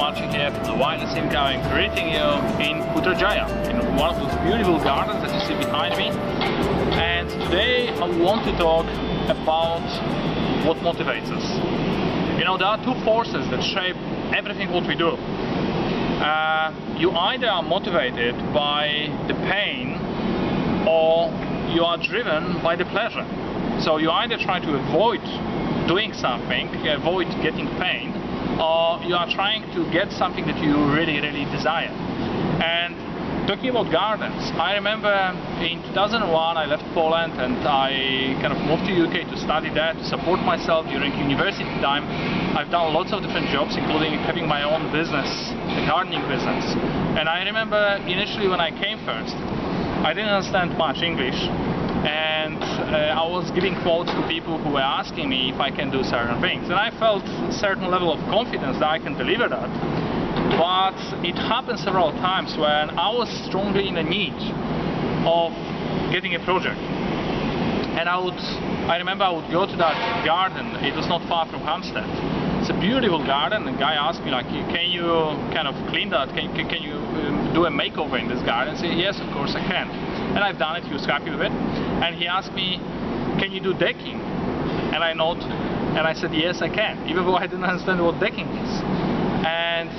Maciej here from the Wildest Simca. I'm greeting you in Putrajaya, in one of those beautiful gardens that you see behind me. And today I want to talk about what motivates us. You know, there are two forces that shape everything what we do. You either are motivated by the pain or you are driven by the pleasure. So you either try to avoid doing something, avoid getting pain, or you are trying to get something that you really desire. And talking about gardens, I remember in 2001 I left Poland and I kind of moved to UK to study there, to support myself during university time. I've done lots of different jobs, including having my own business, a gardening business. And I remember initially when I came first, I didn't understand much English, and I was giving quotes to people who were asking me if I can do certain things. And I felt a certain level of confidence that I can deliver that. But it happened several times when I was strongly in the need of getting a project. And I remember I would go to that garden. It was not far from Hampstead. It's a beautiful garden. The guy asked me, like, can you kind of clean that? Can you do a makeover in this garden? I said, yes, of course I can. And I've done it. He was happy with it. And he asked me, can you do decking? And I nodded, and I said, yes, I can, even though I didn't understand what decking is. And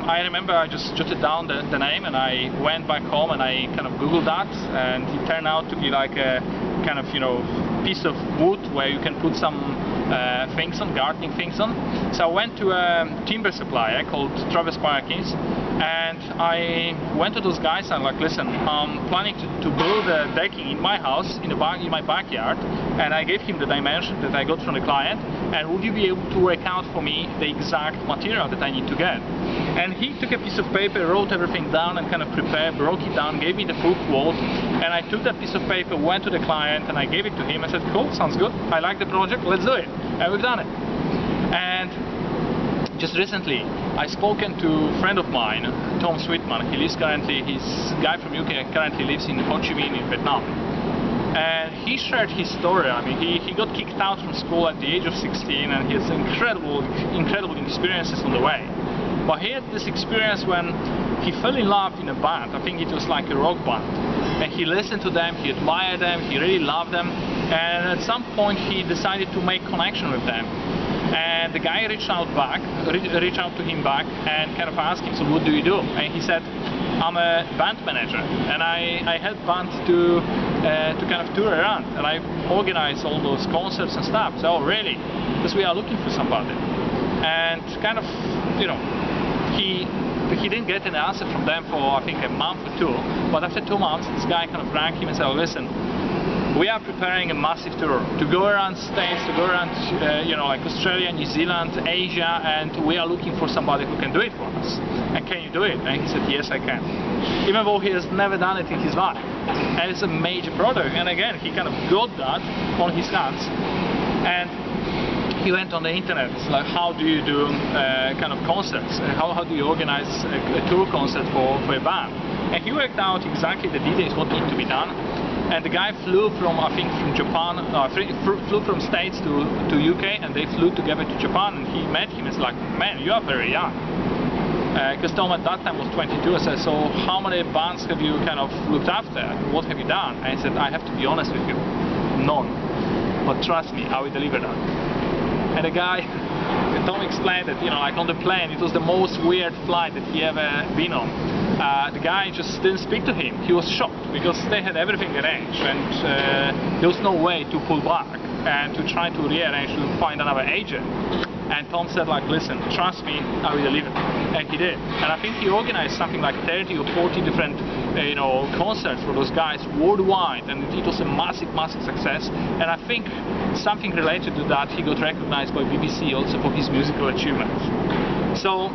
I remember I just jotted down the name, and I went back home and I kind of Googled that, and it turned out to be like a kind of, you know, piece of wood where you can put some things on, gardening things on. So I went to a timber supplier called Travis Parkins, and I went to those guys and like, listen, I'm planning to build a decking in my house, in my backyard, and I gave him the dimension that I got from the client, and would you be able to work out for me the exact material that I need to get? And he took a piece of paper, wrote everything down and kind of prepared, broke it down, gave me the full quote, and I took that piece of paper, went to the client, and I gave it to him. I said, cool, sounds good, I like the project, let's do it. And we've done it. And just recently, I've spoken to a friend of mine, Tom Sweetman. He's a guy from UK, currently lives in Ho Chi Minh in Vietnam. And he shared his story. I mean, he got kicked out from school at the age of 16, and he has incredible experiences on the way. But he had this experience when he fell in love in a band. I think it was like a rock band. And he listened to them, he admired them, he really loved them. And at some point he decided to make connection with them. And the guy reached out to him back and kind of asked him, so what do you do? And he said, I'm a band manager, and I help bands to kind of tour around, and I organize all those concerts and stuff. So, oh, really? Because we are looking for somebody. And kind of, you know, he didn't get an answer from them for, I think, a month or two. But after 2 months, this guy kind of rang him and said, oh, listen, we are preparing a massive tour to go around States, to go around, you know, like Australia, New Zealand, Asia, and we are looking for somebody who can do it for us. And can you do it? And he said, yes, I can. Even though he has never done it in his life. And it's a major product. And again, he kind of got that on his hands. And he went on the internet, like, how do you do kind of concerts? How do you organize a tour concert for a band? And he worked out exactly the details, what needs to be done. And the guy flew from, I think, from Japan, flew from States to UK, and they flew together to Japan, and he met him. It's like, man, you are very young. Because Tom at that time was 22. I said, so how many bands have you kind of looked after? What have you done? And he said, I have to be honest with you, none. But trust me, I will deliver that. And the guy, Tom explained that, you know, like on the plane, it was the most weird flight that he ever been on. The guy just didn't speak to him. He was shocked because they had everything arranged, and there was no way to pull back and to try to rearrange to find another agent. And Tom said, like, listen, trust me, I will deliver. And he did. And I think he organized something like 30 or 40 different, you know, concerts for those guys worldwide, and it was a massive success. And I think something related to that, he got recognized by BBC also for his musical achievements. So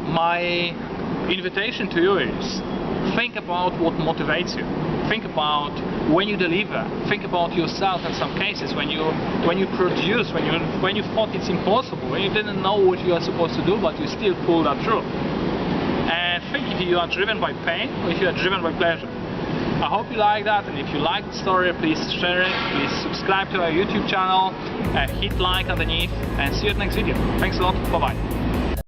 my invitation to you is, think about what motivates you. Think about when you deliver. Think about yourself in some cases when you produce, when you thought it's impossible, when you didn't know what you are supposed to do, but you still pulled that through. And think if you are driven by pain or if you are driven by pleasure. I hope you like that, and if you like the story, please share it, please subscribe to our YouTube channel, hit like underneath, and see you at the next video. Thanks a lot, bye bye.